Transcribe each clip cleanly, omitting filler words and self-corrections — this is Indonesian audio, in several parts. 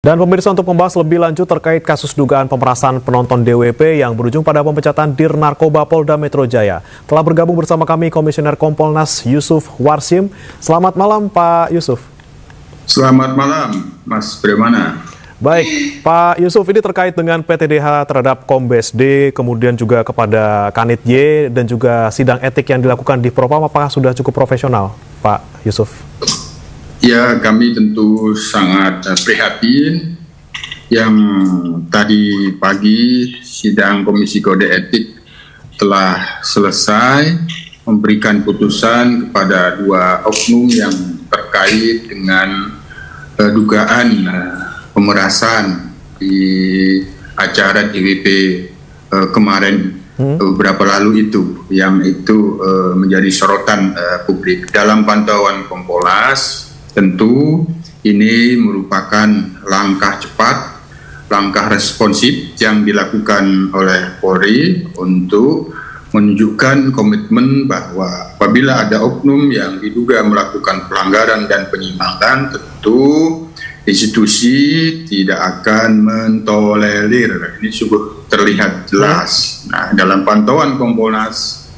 Dan pemirsa, untuk membahas lebih lanjut terkait kasus dugaan pemerasan penonton DWP yang berujung pada pemecatan Dir Narkoba Polda Metro Jaya, telah bergabung bersama kami Komisioner Kompolnas Yusuf Warsim. Selamat malam Pak Yusuf. Selamat malam Mas Bremana. Baik, Pak Yusuf, ini terkait dengan PTDH terhadap Kombes D, kemudian juga kepada Kanit Y, dan juga sidang etik yang dilakukan di Propam, apakah sudah cukup profesional, Pak Yusuf? Ya, kami tentu sangat prihatin yang tadi pagi sidang Komisi Kode Etik telah selesai memberikan putusan kepada dua oknum yang terkait dengan dugaan pemerasan di acara DWP kemarin beberapa lalu itu, yang itu menjadi sorotan publik. Dalam pantauan Kompolnas, tentu ini merupakan langkah cepat, langkah responsif yang dilakukan oleh Polri untuk menunjukkan komitmen bahwa apabila ada oknum yang diduga melakukan pelanggaran dan penyimpangan, tentu institusi tidak akan mentolerir. Ini sungguh terlihat jelas. Nah, dalam pantauan Kompolnas,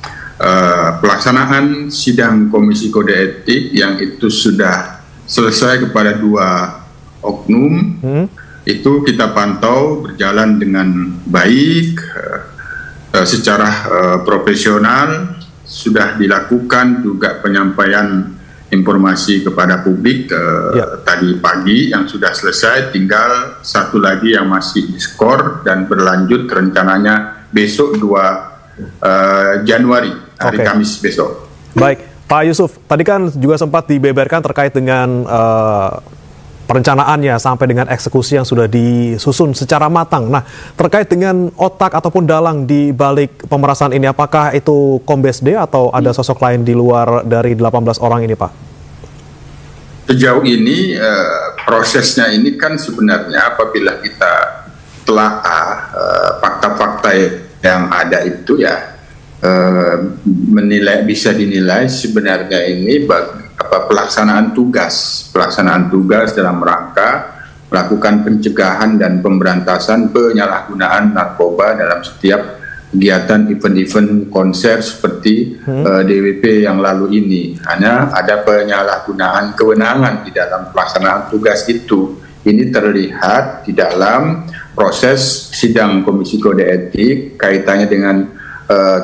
pelaksanaan sidang Komisi Kode Etik yang itu sudah selesai kepada dua oknum, itu kita pantau berjalan dengan baik, secara profesional. Sudah dilakukan juga penyampaian informasi kepada publik tadi pagi yang sudah selesai, tinggal satu lagi yang masih diskor dan berlanjut rencananya besok 2 Januari, hari Kamis besok. Baik, Pak Yusuf, tadi kan juga sempat dibeberkan terkait dengan perencanaannya sampai dengan eksekusi yang sudah disusun secara matang. Nah, terkait dengan otak ataupun dalang di balik pemerasan ini, apakah itu Kombes D atau ada sosok lain di luar dari 18 orang ini, Pak? Sejauh ini prosesnya ini kan sebenarnya apabila kita telaah fakta-fakta yang ada itu ya, bisa dinilai sebenarnya ini pelaksanaan tugas dalam rangka melakukan pencegahan dan pemberantasan penyalahgunaan narkoba dalam setiap kegiatan event-event konser seperti DWP yang lalu ini. Hanya ada penyalahgunaan kewenangan di dalam pelaksanaan tugas itu. Ini terlihat di dalam proses sidang Komisi Kode Etik kaitannya dengan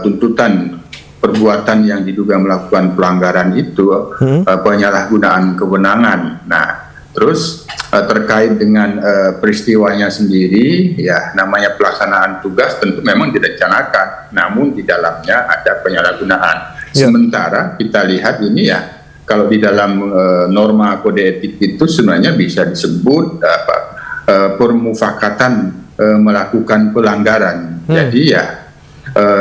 tuntutan perbuatan yang diduga melakukan pelanggaran itu, penyalahgunaan kewenangan. Nah, terus terkait dengan peristiwanya sendiri, ya namanya pelaksanaan tugas tentu memang direncanakan, namun di dalamnya ada penyalahgunaan. Sementara kita lihat ini ya, kalau di dalam norma kode etik itu sebenarnya bisa disebut permufakatan melakukan pelanggaran. Jadi ya,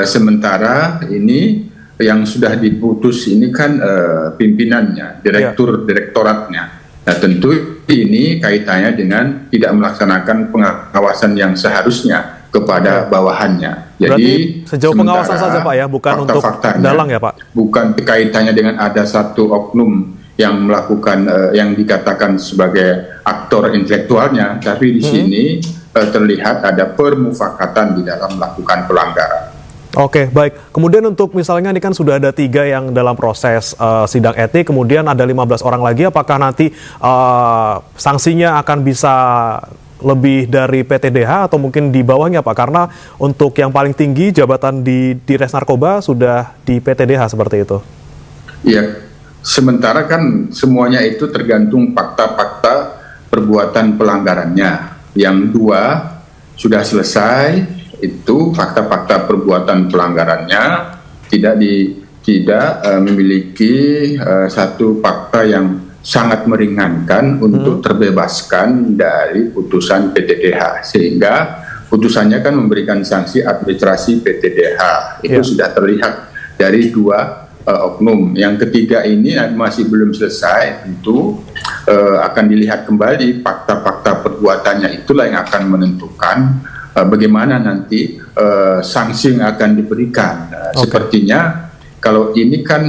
sementara ini yang sudah diputus ini kan pimpinannya, direktoratnya. Nah, tentu ini kaitannya dengan tidak melaksanakan pengawasan yang seharusnya kepada bawahannya. Jadi berarti sejauh pengawasan saja, Pak, ya, bukan untuk dalang ya, Pak? Bukan kaitannya dengan ada satu oknum yang melakukan yang dikatakan sebagai aktor intelektualnya, tapi di sini terlihat ada permufakatan di dalam melakukan pelanggaran. Oke, baik. Kemudian untuk misalnya ini kan sudah ada 3 yang dalam proses sidang etik, kemudian ada 15 orang lagi, apakah nanti sanksinya akan bisa lebih dari PTDH atau mungkin di bawahnya, Pak? Karena untuk yang paling tinggi jabatan di Res Narkoba sudah di PTDH seperti itu. Iya, sementara kan semuanya itu tergantung fakta-fakta perbuatan pelanggarannya. Yang 2 sudah selesai, itu fakta-fakta perbuatan pelanggarannya tidak memiliki satu fakta yang sangat meringankan untuk terbebaskan dari putusan PTDH, sehingga putusannya kan memberikan sanksi administrasi PTDH. Itu sudah terlihat dari 2 oknum. Yang ketiga ini masih belum selesai, tentu akan dilihat kembali fakta-fakta perbuatannya, itulah yang akan menentukan bagaimana nanti sanksi yang akan diberikan. Sepertinya kalau ini kan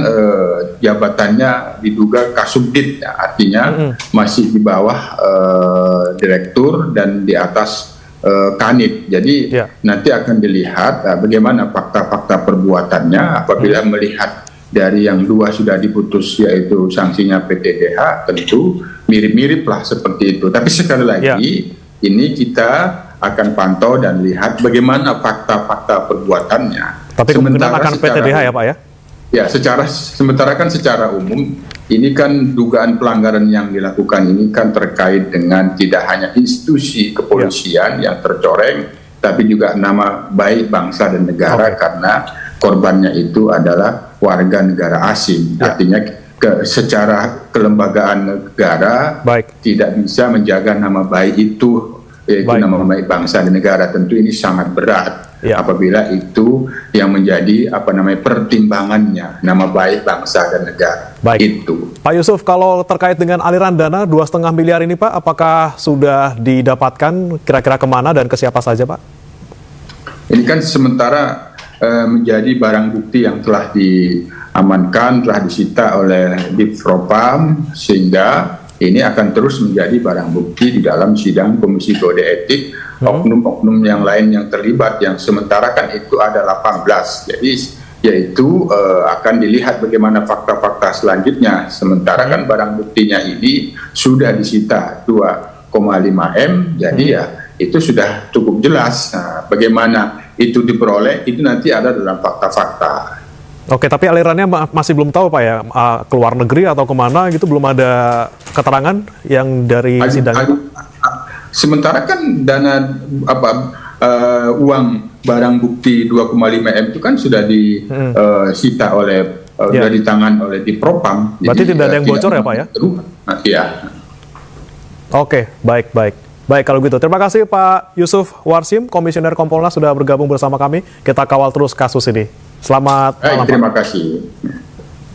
jabatannya diduga Kasubdit, ya, artinya masih di bawah direktur dan di atas Kanit. Jadi nanti akan dilihat bagaimana fakta-fakta perbuatannya. Apabila melihat dari yang dua sudah diputus yaitu sanksinya PTDH, tentu mirip-mirip lah seperti itu. Tapi sekali lagi ini kita akan pantau dan lihat bagaimana fakta-fakta perbuatannya. Tapi kemungkinan akan PTDH ya Pak ya? Ya, sementara kan secara umum ini kan dugaan pelanggaran yang dilakukan ini kan terkait dengan tidak hanya institusi kepolisian yang tercoreng, tapi juga nama baik bangsa dan negara karena korbannya itu adalah warga negara asing. Artinya secara kelembagaan negara tidak bisa menjaga nama baik itu, yaitu nama baik bangsa dan negara. Tentu ini sangat berat. Apabila itu yang menjadi pertimbangannya, nama baik bangsa dan negara. Itu. Pak Yusuf, kalau terkait dengan aliran dana 2,5 miliar ini Pak, apakah sudah didapatkan kira-kira kemana dan ke siapa saja Pak? Ini kan sementara menjadi barang bukti yang telah diamankan, telah disita oleh Divpropam, sehingga ini akan terus menjadi barang bukti di dalam sidang Komisi Kode Etik. Oknum-oknum yang lain yang terlibat, yang sementara kan itu ada 18, jadi yaitu akan dilihat bagaimana fakta-fakta selanjutnya. Sementara kan barang buktinya ini sudah disita 2,5 M, jadi ya itu sudah cukup jelas. Nah, bagaimana itu diperoleh itu nanti ada dalam fakta-fakta. Oke, tapi alirannya masih belum tahu Pak ya, ke luar negeri atau kemana gitu, belum ada keterangan yang dari sidang. Sementara kan dana uang barang bukti 2,5 M itu kan sudah disita oleh dari tangan oleh Divpropam. Berarti tidak ada yang bocor ya Pak ya? Iya. Oke, baik kalau gitu. Terima kasih Pak Yusuf Warsim, Komisioner Kompolnas sudah bergabung bersama kami. Kita kawal terus kasus ini. Selamat malam. Terima kasih.